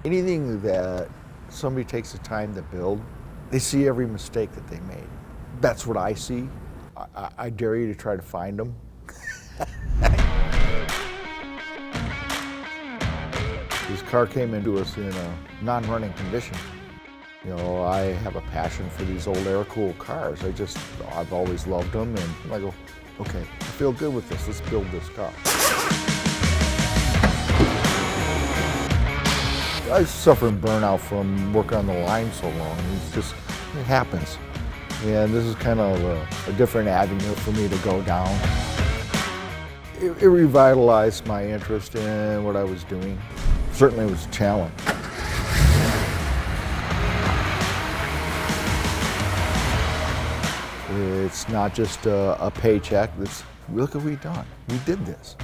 Anything that somebody takes the time to build, they see every mistake that they made. That's what I see. I dare you to try to find them. This car came into us in a non-running condition. You know, I have a passion for these old air-cooled cars. I've always loved them, and I go, okay, I feel good with this. Let's build this car. I was suffering burnout from working on the line so long. It happens. And this is kind of a different avenue for me to go down. It revitalized my interest in what I was doing. Certainly it was a challenge. It's not just a paycheck. Look what we've done. We did this.